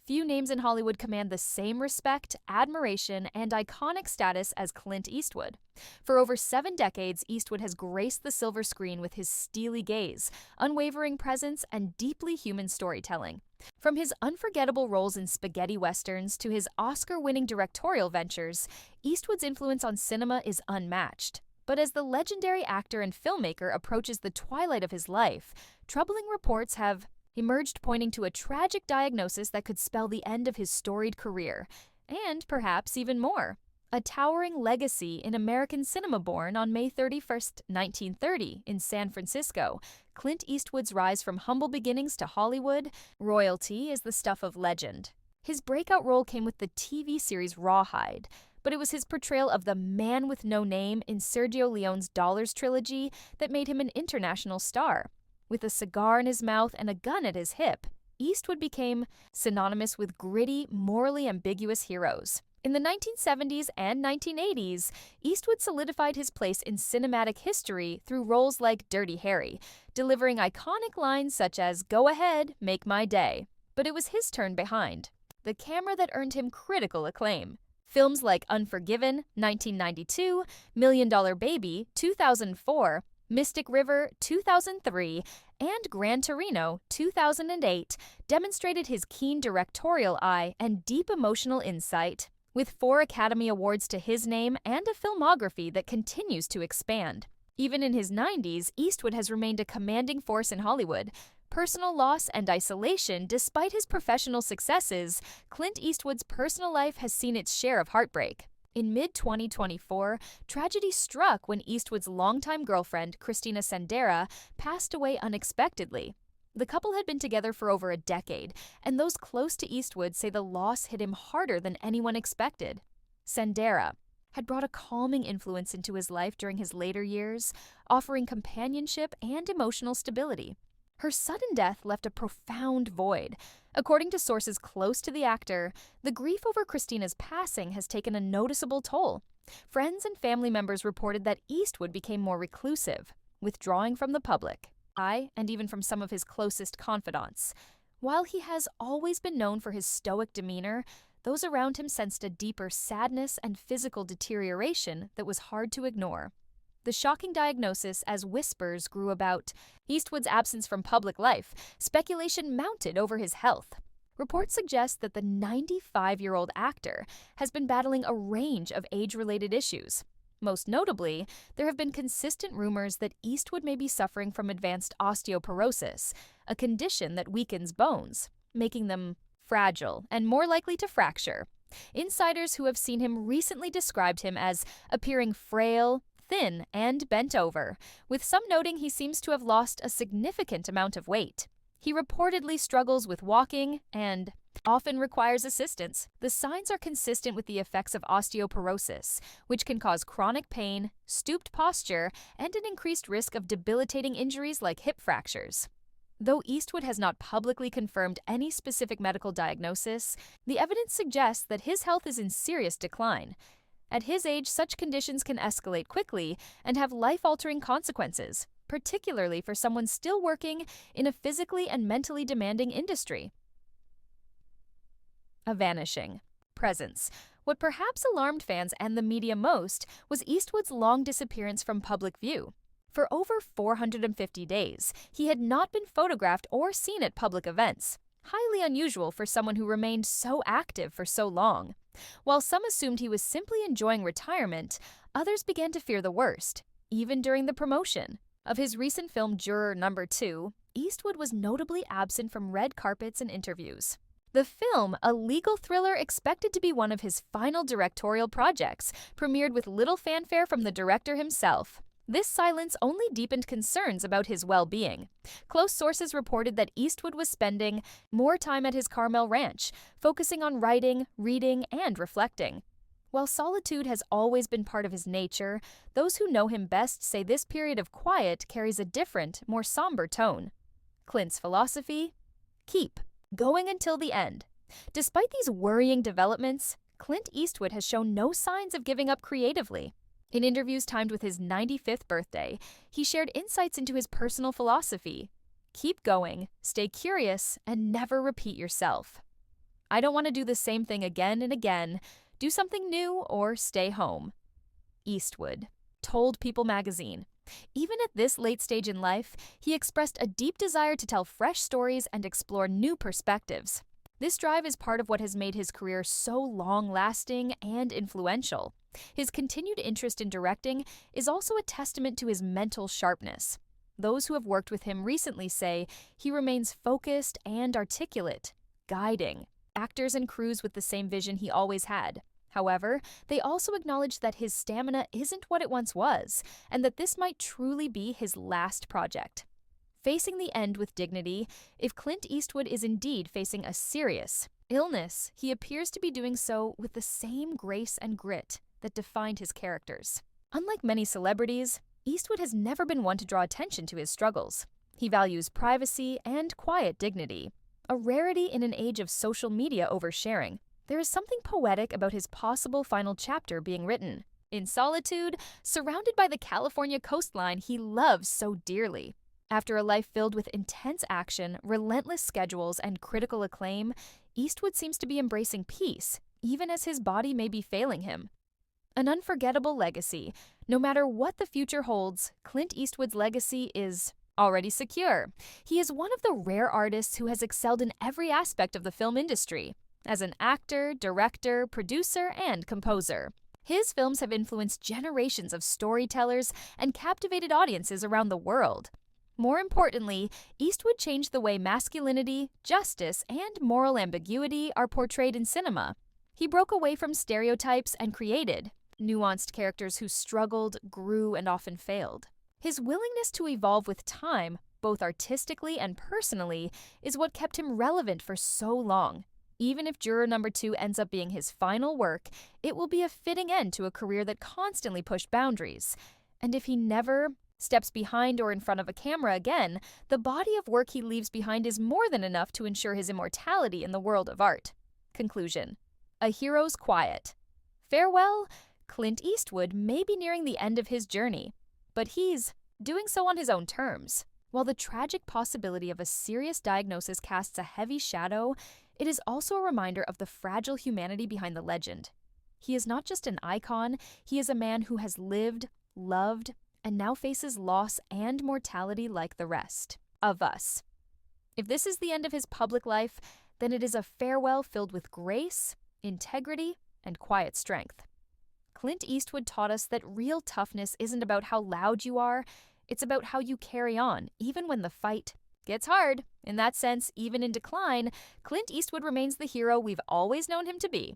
Few names in Hollywood command the same respect, admiration, and iconic status as Clint Eastwood. For over 7 decades, Eastwood has graced the silver screen with his steely gaze, unwavering presence, and deeply human storytelling. From his unforgettable roles in spaghetti westerns to his Oscar-winning directorial ventures, Eastwood's influence on cinema is unmatched. But as the legendary actor and filmmaker approaches the twilight of his life, troubling reports have emerged pointing to a tragic diagnosis that could spell the end of his storied career, and perhaps even more. A towering legacy in American cinema born on May 31st, 1930, in San Francisco, Clint Eastwood's rise from humble beginnings to Hollywood, royalty is the stuff of legend. His breakout role came with the TV series Rawhide, but it was his portrayal of the man with no name in Sergio Leone's Dollars trilogy that made him an international star. With a cigar in his mouth and a gun at his hip, Eastwood became synonymous with gritty, morally ambiguous heroes. In the 1970s and 1980s, Eastwood solidified his place in cinematic history through roles like Dirty Harry, delivering iconic lines such as "Go ahead, make my day." But it was his turn behind the camera that earned him critical acclaim. Films like Unforgiven, 1992, Million Dollar Baby, 2004, Mystic River, 2003, and Gran Torino, 2008, demonstrated his keen directorial eye and deep emotional insight. With 4 Academy Awards to his name and a filmography that continues to expand. Even in his 90s, Eastwood has remained a commanding force in Hollywood. Personal loss and isolation, despite his professional successes, Clint Eastwood's personal life has seen its share of heartbreak. In mid-2024, tragedy struck when Eastwood's longtime girlfriend, Christina Sendera, passed away unexpectedly. The couple had been together for over a decade, and those close to Eastwood say the loss hit him harder than anyone expected. Sendera had brought a calming influence into his life during his later years, offering companionship and emotional stability. Her sudden death left a profound void. According to sources close to the actor, the grief over Christina's passing has taken a noticeable toll. Friends and family members reported that Eastwood became more reclusive, withdrawing from the public, and even from some of his closest confidants. While he has always been known for his stoic demeanor, those around him sensed a deeper sadness and physical deterioration that was hard to ignore. The shocking diagnosis, as whispers grew about Eastwood's absence from public life, speculation mounted over his health. Reports suggest that the 95-year-old actor has been battling a range of age-related issues. Most notably, there have been consistent rumors that Eastwood may be suffering from advanced osteoporosis, a condition that weakens bones, making them fragile and more likely to fracture. Insiders who have seen him recently described him as appearing frail, thin, and bent over, with some noting he seems to have lost a significant amount of weight. He reportedly struggles with walking and often requires assistance. The signs are consistent with the effects of osteoporosis, which can cause chronic pain, stooped posture, and an increased risk of debilitating injuries like hip fractures. Though Eastwood has not publicly confirmed any specific medical diagnosis, the evidence suggests that his health is in serious decline. At his age, such conditions can escalate quickly and have life-altering consequences, particularly for someone still working in a physically and mentally demanding industry. A vanishing presence. What perhaps alarmed fans and the media most was Eastwood's long disappearance from public view. For over 450 days, he had not been photographed or seen at public events, highly unusual for someone who remained so active for so long. While some assumed he was simply enjoying retirement, others began to fear the worst, even during the promotion. Of his recent film Juror No. 2, Eastwood was notably absent from red carpets and interviews. The film, a legal thriller expected to be one of his final directorial projects, premiered with little fanfare from the director himself. This silence only deepened concerns about his well-being. Close sources reported that Eastwood was spending more time at his Carmel ranch, focusing on writing, reading, and reflecting. While solitude has always been part of his nature, those who know him best say this period of quiet carries a different, more somber tone. Clint's philosophy? Keep going until the end. Despite these worrying developments, Clint Eastwood has shown no signs of giving up creatively. In interviews timed with his 95th birthday, he shared insights into his personal philosophy. Keep going, stay curious, and never repeat yourself. I don't want to do the same thing again and again. Do something new or stay home. Eastwood told People magazine. Even at this late stage in life, he expressed a deep desire to tell fresh stories and explore new perspectives. This drive is part of what has made his career so long-lasting and influential. His continued interest in directing is also a testament to his mental sharpness. Those who have worked with him recently say he remains focused and articulate, guiding actors and crews with the same vision he always had. However, they also acknowledge that his stamina isn't what it once was, and that this might truly be his last project. Facing the end with dignity, if Clint Eastwood is indeed facing a serious illness, he appears to be doing so with the same grace and grit that defined his characters. Unlike many celebrities, Eastwood has never been one to draw attention to his struggles. He values privacy and quiet dignity, a rarity in an age of social media oversharing. There is something poetic about his possible final chapter being written. In solitude, surrounded by the California coastline he loves so dearly. After a life filled with intense action, relentless schedules, and critical acclaim, Eastwood seems to be embracing peace, even as his body may be failing him. An unforgettable legacy. No matter what the future holds, Clint Eastwood's legacy is already secure. He is one of the rare artists who has excelled in every aspect of the film industry. As an actor, director, producer, and composer. His films have influenced generations of storytellers and captivated audiences around the world. More importantly, Eastwood changed the way masculinity, justice, and moral ambiguity are portrayed in cinema. He broke away from stereotypes and created nuanced characters who struggled, grew, and often failed. His willingness to evolve with time, both artistically and personally, is what kept him relevant for so long. Even if Juror Number 2 ends up being his final work, it will be a fitting end to a career that constantly pushed boundaries. And if he never steps behind or in front of a camera again, the body of work he leaves behind is more than enough to ensure his immortality in the world of art. Conclusion. A hero's quiet. Farewell, Clint Eastwood may be nearing the end of his journey, but he's doing so on his own terms. While the tragic possibility of a serious diagnosis casts a heavy shadow, it is also a reminder of the fragile humanity behind the legend. He is not just an icon, he is a man who has lived, loved, and now faces loss and mortality like the rest of us. If this is the end of his public life, then it is a farewell filled with grace, integrity, and quiet strength. Clint Eastwood taught us that real toughness isn't about how loud you are, it's about how you carry on, even when the fight gets hard. In that sense, even in decline, Clint Eastwood remains the hero we've always known him to be.